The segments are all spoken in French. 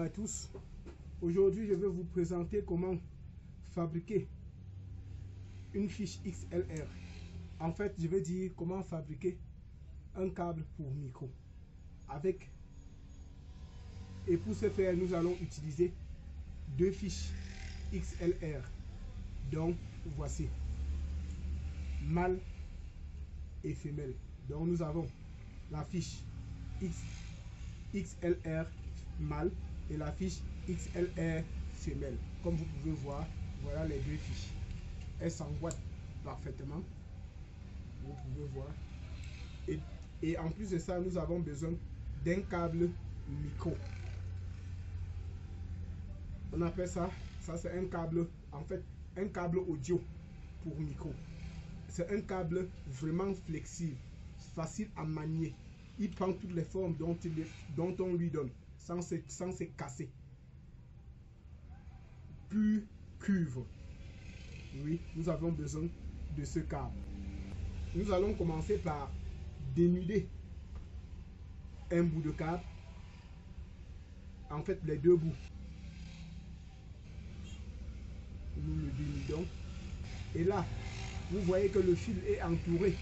à tous. Aujourd'hui, je vais vous présenter comment fabriquer une fiche XLR. En fait, je vais dire comment fabriquer un câble pour micro. Et pour ce faire, nous allons utiliser deux fiches XLR. Donc, voici, mâle et femelle. Donc, nous avons la fiche XLR mâle et la fiche XLR femelle. Comme vous pouvez voir, voilà les deux fiches. Elles s'emboîtent parfaitement. Vous pouvez voir. Et en plus de ça, nous avons besoin d'un câble micro. On appelle ça c'est un câble, en fait, un câble audio pour micro. C'est un câble vraiment flexible, facile à manier. Il prend toutes les formes dont on lui donne, sans se casser. Plus cuivre. Oui, nous avons besoin de ce câble. Nous allons commencer par dénuder un bout de câble. En fait, les deux bouts. Nous le dénudons. Et là, vous voyez que le fil est entouré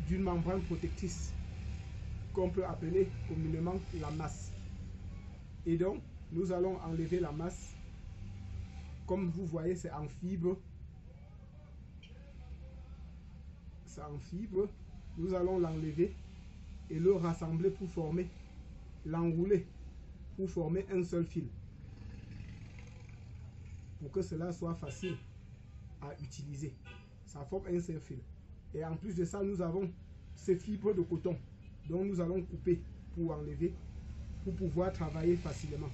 d'une membrane protectrice qu'on peut appeler communément la masse. Et donc, nous allons enlever la masse. Comme vous voyez, c'est en fibre. C'est en fibre. Nous allons l'enlever et le rassembler pour former, l'enrouler pour former un seul fil. Pour que cela soit facile à utiliser. Ça forme un seul fil. Et en plus de ça, nous avons ces fibres de coton. Donc nous allons couper pour enlever, pour pouvoir travailler facilement.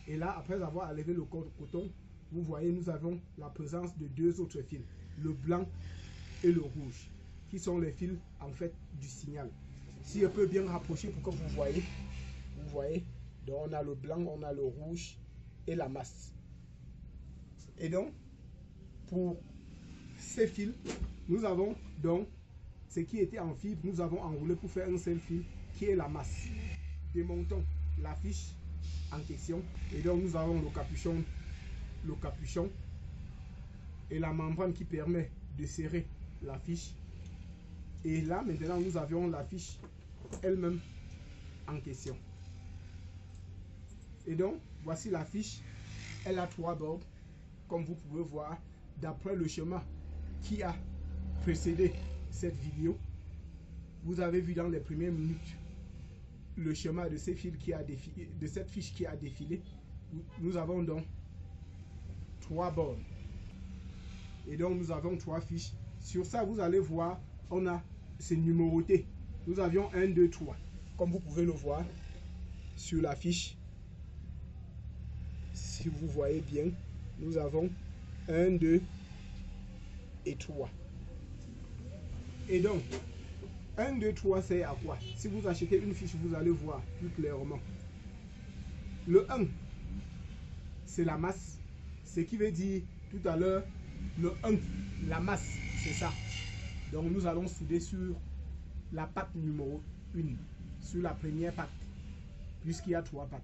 Et là, après avoir enlevé le coton, vous voyez, nous avons la présence de deux autres fils, le blanc et le rouge, qui sont les fils en fait du signal. Si je peux bien rapprocher pour que vous voyez, donc on a le blanc, on a le rouge et la masse. Et donc, pour ces fils, nous avons donc ce qui était en fibre, nous avons enroulé pour faire un seul fil qui est la masse. Démontons la fiche en question et donc nous avons le capuchon et la membrane qui permet de serrer la fiche. Et là maintenant nous avions la fiche elle-même en question. Et donc voici la fiche. Elle a 3 bords comme vous pouvez voir d'après le schéma qui a précédé cette vidéo. Vous avez vu dans les premières minutes le schéma de ces fils qui a défilé, de cette fiche qui a défilé. Nous avons donc 3 bords. Et donc nous avons 3 fiches. Sur ça, vous allez voir, c'est numéroté. Nous avions 1, 2, 3. Comme vous pouvez le voir sur la fiche. Si vous voyez bien, nous avons 1, 2 et 3. Et donc, 1, 2, 3, c'est à quoi? Si vous achetez une fiche, vous allez voir plus clairement. Le 1, c'est la masse. Ce qui veut dire tout à l'heure, le 1, la masse, c'est ça. Donc nous allons souder sur la patte numéro 1, sur la première patte, puisqu'il y a 3 pattes.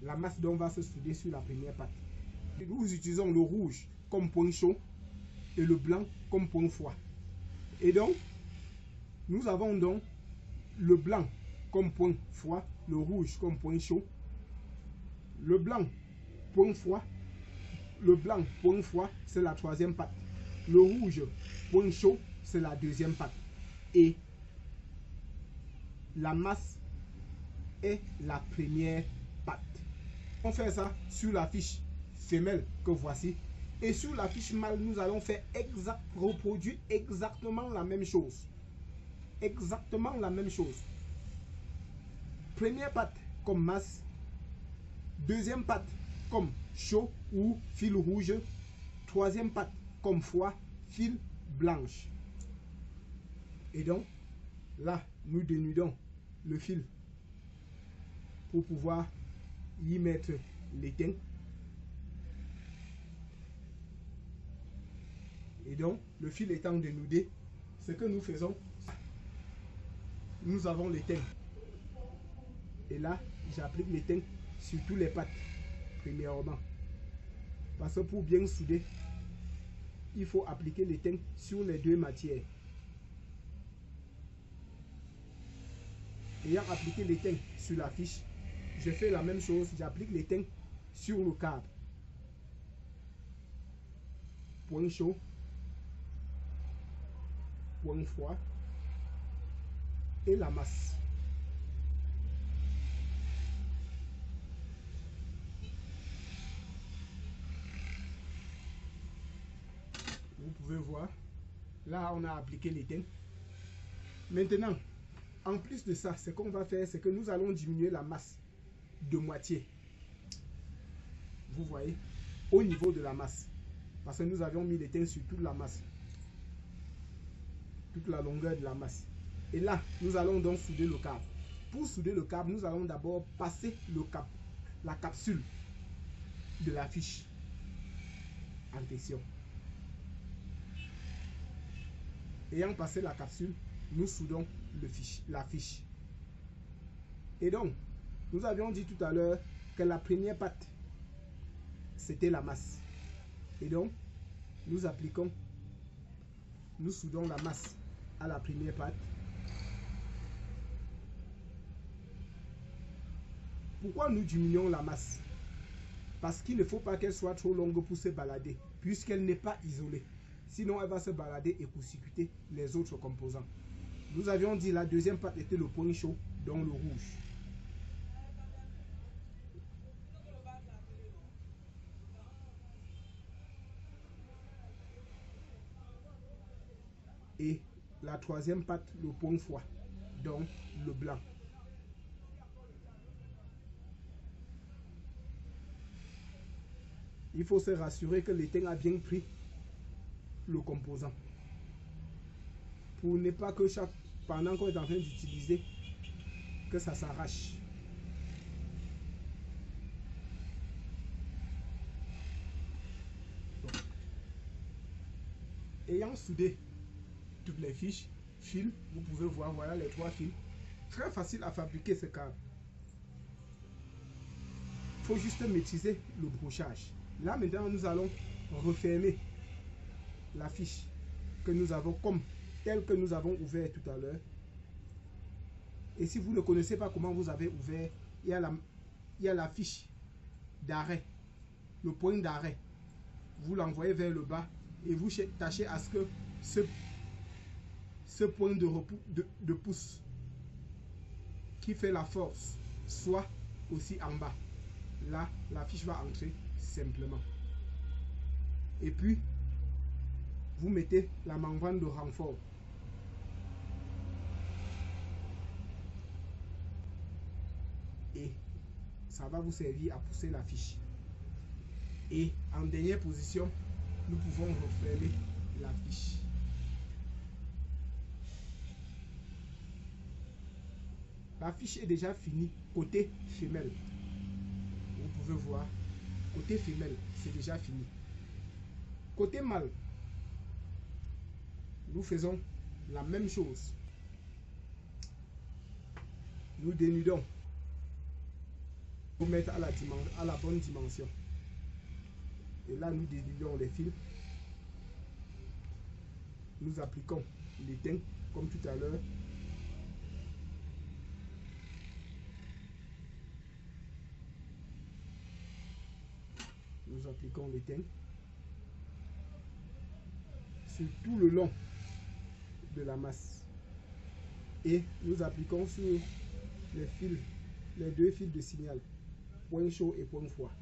La masse donc va se souder sur la première patte. Et nous utilisons le rouge comme point chaud et le blanc comme point froid. Et donc, nous avons donc le blanc comme point froid, le rouge comme point chaud, le blanc point froid, c'est la 3e patte, le rouge point chaud, c'est la 2e patte, et la masse est la première patte. On fait ça sur la fiche femelle que voici. Et sur la fiche mâle, nous allons faire reproduire exactement la même chose. Exactement la même chose. Première patte comme masse. 2e patte comme chaud ou fil rouge. 3e patte comme froid, fil blanche. Et donc, là, nous dénudons le fil pour pouvoir y mettre l'étain. Et donc, le fil étant dénudé, ce que nous faisons, nous avons l'étain. Et là, j'applique l'étain sur tous les pattes, premièrement. Parce que pour bien souder, il faut appliquer l'étain sur les deux matières. Ayant appliqué l'étain sur la fiche, je fais la même chose, j'applique l'étain sur le cadre. Point chaud, point froid et la masse. Vous pouvez voir, là on a appliqué l'étain. Maintenant, en plus de ça, ce qu'on va faire, c'est que nous allons diminuer la masse de moitié. Vous voyez, au niveau de la masse. Parce que nous avions mis l'étain sur toute la masse. Toute la longueur de la masse. Et là, nous allons donc souder le câble. Pour souder le câble, nous allons d'abord passer la capsule de la fiche en question. Ayant passé la capsule, nous soudons la fiche. Et donc, nous avions dit tout à l'heure que la première patte, c'était la masse. Et donc, nous soudons la masse à la première patte. Pourquoi nous diminuons la masse? Parce qu'il ne faut pas qu'elle soit trop longue pour se balader, puisqu'elle n'est pas isolée. Sinon, elle va se balader et court-circuiter les autres composants. Nous avions dit la deuxième patte était le point chaud, donc le rouge. Et la troisième patte, le point froid, donc le blanc. Il faut se rassurer que l'étain a bien pris le composant. Pour ne pas que pendant qu'on est en train d'utiliser, que ça s'arrache. Ayant soudé toutes les fils, vous pouvez voir, voilà les 3 fils. Très facile à fabriquer ce câble. Il faut juste maîtriser le brochage. Là maintenant, nous allons refermer la fiche que nous avons telle que nous avons ouvert tout à l'heure. Et si vous ne connaissez pas comment vous avez ouvert, il y a la fiche d'arrêt, le point d'arrêt. Vous l'envoyez vers le bas et vous tâchez à ce que ce point de pouce qui fait la force soit aussi en bas. Là, la fiche va entrer simplement. Et puis, vous mettez la membrane de renfort. Et ça va vous servir à pousser la fiche. Et en dernière position, nous pouvons refermer la fiche. La fiche est déjà finie côté femelle. Vous pouvez voir, côté femelle, c'est déjà fini. Côté mâle, nous faisons la même chose. Nous dénudons pour mettre à la bonne dimension. Et là, nous dénudons les fils. Nous appliquons l'étain comme tout à l'heure. Nous appliquons l'étain sur tout le long de la masse. Et nous appliquons sur les fils, les 2 fils de signal, point chaud et point froid.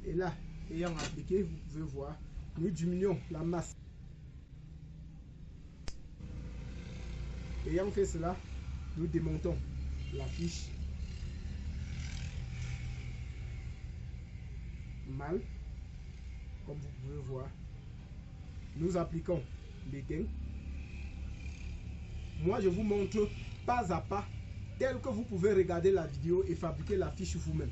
Et là, ayant appliqué, vous pouvez voir, nous diminuons la masse. Ayant fait cela, nous démontons la fiche mâle, comme vous pouvez voir. Nous appliquons l'étain. Moi, je vous montre pas à pas, tel que vous pouvez regarder la vidéo et fabriquer la fiche vous-même.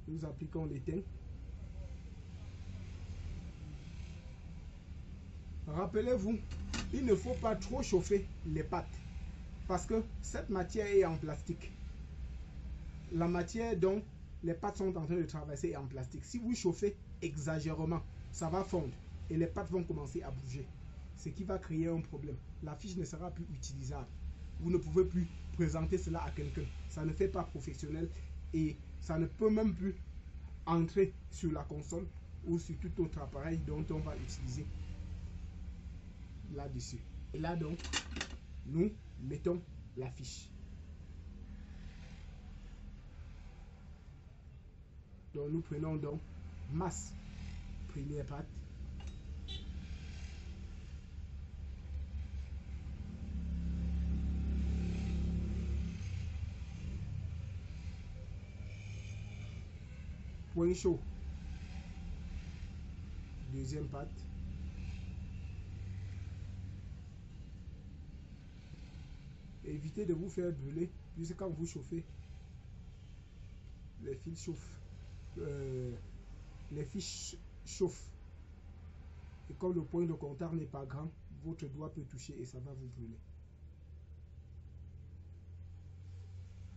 Nous appliquons l'étain. Rappelez-vous, il ne faut pas trop chauffer les pâtes parce que cette matière est en plastique. La matière dont les pâtes sont en train de traverser est en plastique. Si vous chauffez exagérément, ça va fondre et les pâtes vont commencer à bouger. Ce qui va créer un problème. La fiche ne sera plus utilisable. Vous ne pouvez plus présenter cela à quelqu'un. Ça ne fait pas professionnel et ça ne peut même plus entrer sur la console ou sur tout autre appareil dont on va utiliser là-dessus. Et là donc, nous mettons la fiche. Donc nous prenons donc masse, première pâte. Point chaud, deuxième pâte. Évitez de vous faire brûler, puisque quand vous chauffez, les fils chauffent. Les fiches chauffent. Et comme le point de contact n'est pas grand, votre doigt peut toucher et ça va vous brûler.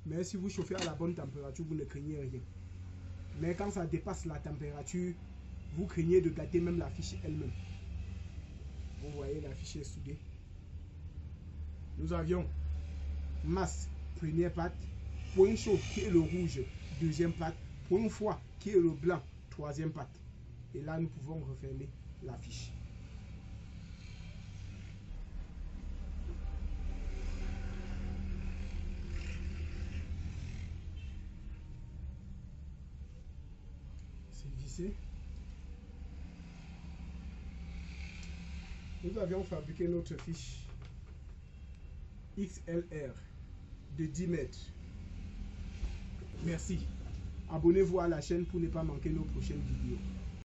Mais si vous chauffez à la bonne température, vous ne craignez rien. Mais quand ça dépasse la température, vous craignez de gâter même la fiche elle-même. Vous voyez, la fiche est soudée. Nous avions masse, première pâte, point chaud qui est le rouge, deuxième pâte, point froid qui est le blanc, troisième pâte. Et là, nous pouvons refermer la fiche. C'est vissé. Nous avions fabriqué notre fiche XLR de 10 mètres. Merci. Abonnez-vous à la chaîne pour ne pas manquer nos prochaines vidéos.